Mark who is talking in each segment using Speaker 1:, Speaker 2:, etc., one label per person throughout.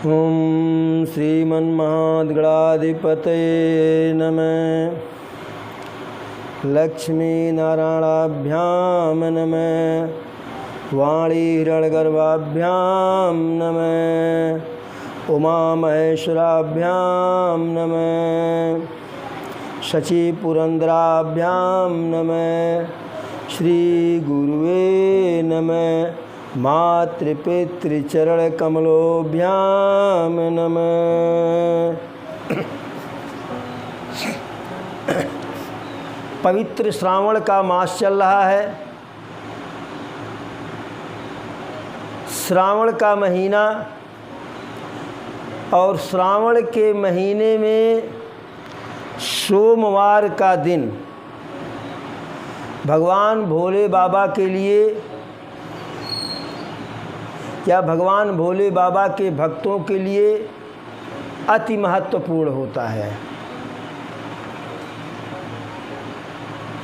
Speaker 1: ओम श्रीमन्महागणाधिपतये नमः। लक्ष्मीनारायणाभ्यां नमः। वाणीहिरण्यगर्भाभ्यां नमः। उमामहेश्वराभ्यां नमः। शचीपुरन्दराभ्यां नमः। श्रीगुरुवे नमः। मातृपितृचरणकमलोभ्यां नमः। पवित्र श्रावण का मास चल रहा है। श्रावण का महीना और श्रावण के महीने में सोमवार का दिन भगवान भोले बाबा के लिए या भगवान भोले बाबा के भक्तों के लिए अति महत्वपूर्ण होता है।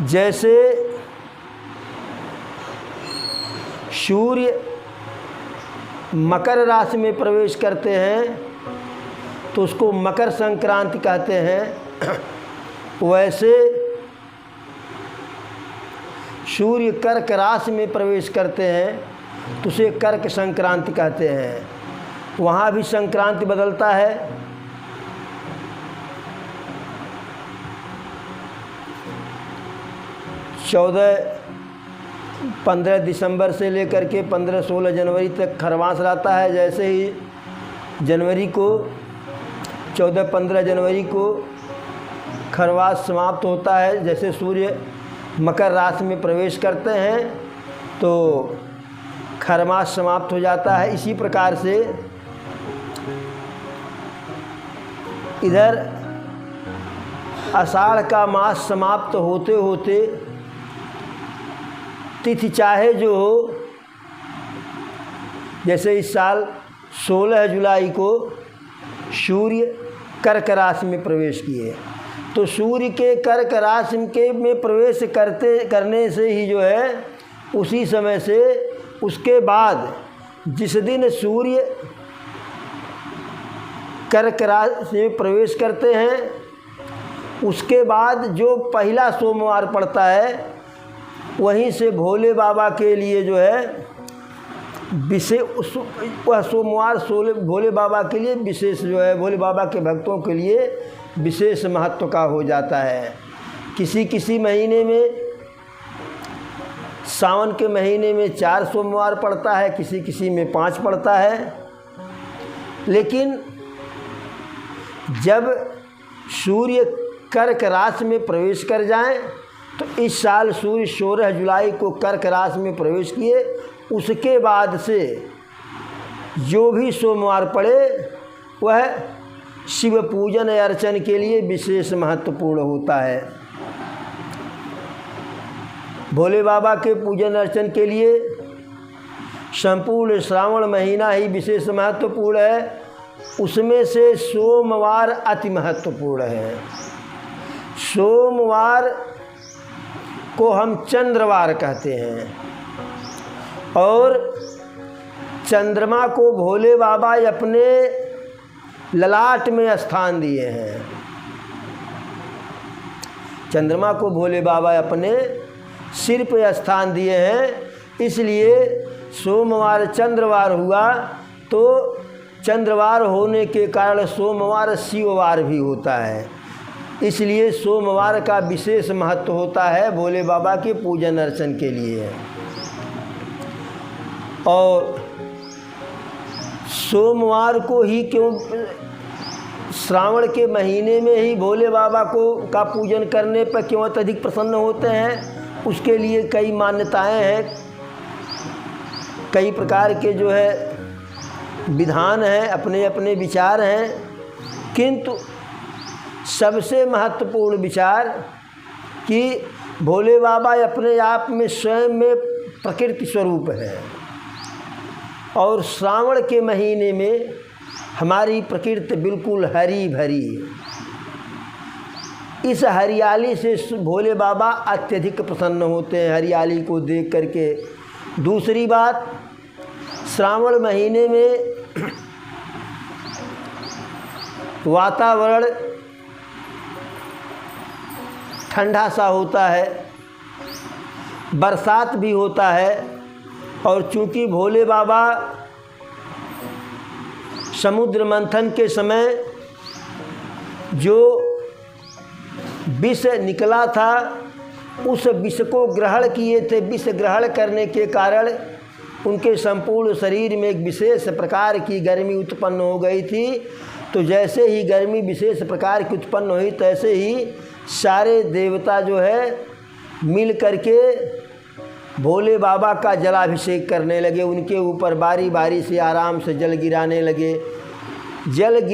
Speaker 1: जैसे सूर्य मकर राशि में प्रवेश करते हैं तो उसको मकर संक्रांति कहते हैं, वैसे सूर्य कर्क राशि में प्रवेश करते हैं तो उसे कर्क संक्रांति कहते हैं। वहाँ भी संक्रांति बदलता है। चौदह 15 दिसंबर से लेकर के 15-16 जनवरी तक खरवास रहता है। जैसे ही जनवरी को 14-15 जनवरी को खरवास समाप्त होता है, जैसे सूर्य मकर राशि में प्रवेश करते हैं तो खरमास समाप्त हो जाता है। इसी प्रकार से इधर आषाढ़ का मास समाप्त होते होते तिथि चाहे जो हो, जैसे इस साल 16 जुलाई को सूर्य कर्क राशि में प्रवेश किए तो सूर्य के कर्क राशि के में प्रवेश करने से ही जो है उसी समय से उसके बाद जिस दिन सूर्य कर्क राशि में प्रवेश करते हैं उसके बाद जो पहला सोमवार पड़ता है वहीं से भोले बाबा के लिए जो है विशेष वह सोमवार भोले बाबा के लिए विशेष जो है भोले बाबा के भक्तों के लिए विशेष महत्व का हो जाता है। किसी महीने में सावन के महीने में 4 सोमवार पड़ता है, किसी में 5 पड़ता है। लेकिन जब सूर्य कर्क राशि में प्रवेश कर जाएं तो इस साल सूर्य 16 जुलाई को कर्क राशि में प्रवेश किए, उसके बाद से जो भी सोमवार पड़े वह शिव पूजन अर्चन के लिए विशेष महत्वपूर्ण होता है। भोले बाबा के पूजन अर्चन के लिए संपूर्ण श्रावण महीना ही विशेष महत्वपूर्ण है। उसमें से सोमवार अति महत्वपूर्ण है। सोमवार को हम चंद्रवार कहते हैं और चंद्रमा को भोले बाबा अपने ललाट में स्थान दिए हैं। चंद्रमा को भोले बाबा अपने सिर पे स्थान दिए हैं, इसलिए सोमवार चंद्रवार हुआ तो चंद्रवार होने के कारण सोमवार शिववार भी होता है। इसलिए सोमवार का विशेष महत्व होता है भोले बाबा के पूजन अर्चन के लिए। और सोमवार को ही क्यों श्रावण के महीने में ही भोले बाबा का पूजन करने पर क्यों अत्यधिक प्रसन्न होते हैं, उसके लिए कई मान्यताएं हैं, कई प्रकार के जो है विधान हैं, अपने अपने विचार हैं। किंतु सबसे महत्वपूर्ण विचार कि भोले बाबा अपने आप में स्वयं में प्रकृति स्वरूप है और श्रावण के महीने में हमारी प्रकृति बिल्कुल हरी भरी है। इस हरियाली से भोले बाबा अत्यधिक प्रसन्न होते हैं, हरियाली को देख करके। दूसरी बात, श्रावण महीने में वातावरण ठंडा सा होता है, बरसात भी होता है। और चूँकि भोले बाबा समुद्र मंथन के समय जो विष निकला था उस विष को ग्रहण किए थे। विष ग्रहण करने के कारण उनके संपूर्ण शरीर में एक विशेष प्रकार की गर्मी उत्पन्न हो गई थी। तो जैसे ही गर्मी विशेष प्रकार की उत्पन्न हुई तैसे ही सारे देवता जो है मिल करके भोले बाबा का जलाभिषेक करने लगे। उनके ऊपर बारी बारी से आराम से जल गिराने लगे।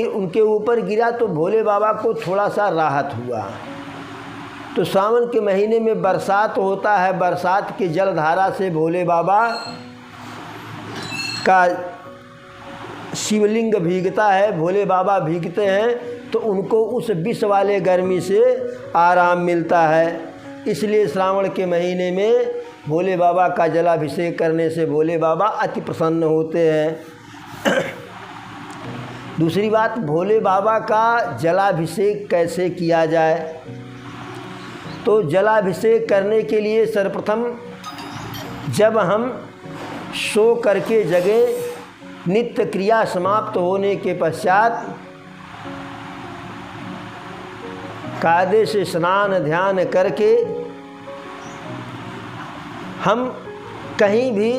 Speaker 1: उनके ऊपर गिरा तो भोले बाबा को थोड़ा सा राहत हुआ। तो सावन के महीने में बरसात होता है, बरसात की जलधारा से भोले बाबा का शिवलिंग भीगता है, भोले बाबा भीगते हैं तो उनको उस विष वाले गर्मी से आराम मिलता है। इसलिए श्रावण के महीने में भोले बाबा का जलाभिषेक करने से भोले बाबा अति प्रसन्न होते हैं। दूसरी बात, भोले बाबा का जलाभिषेक कैसे किया जाए? तो जलाभिषेक करने के लिए सर्वप्रथम जब हम सो करके जगे, नित्य क्रिया समाप्त होने के पश्चात कायदे से स्नान ध्यान करके हम कहीं भी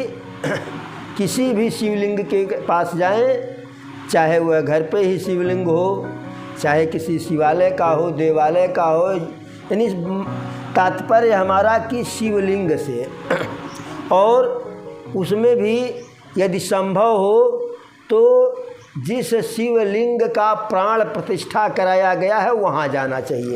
Speaker 1: किसी भी शिवलिंग के पास जाएं, चाहे वह घर पे ही शिवलिंग हो, चाहे किसी शिवालय का हो, देवालय का हो, यानी तात्पर्य हमारा कि शिवलिंग से। और उसमें भी यदि संभव हो तो जिस शिवलिंग का प्राण प्रतिष्ठा कराया गया है वहाँ जाना चाहिए।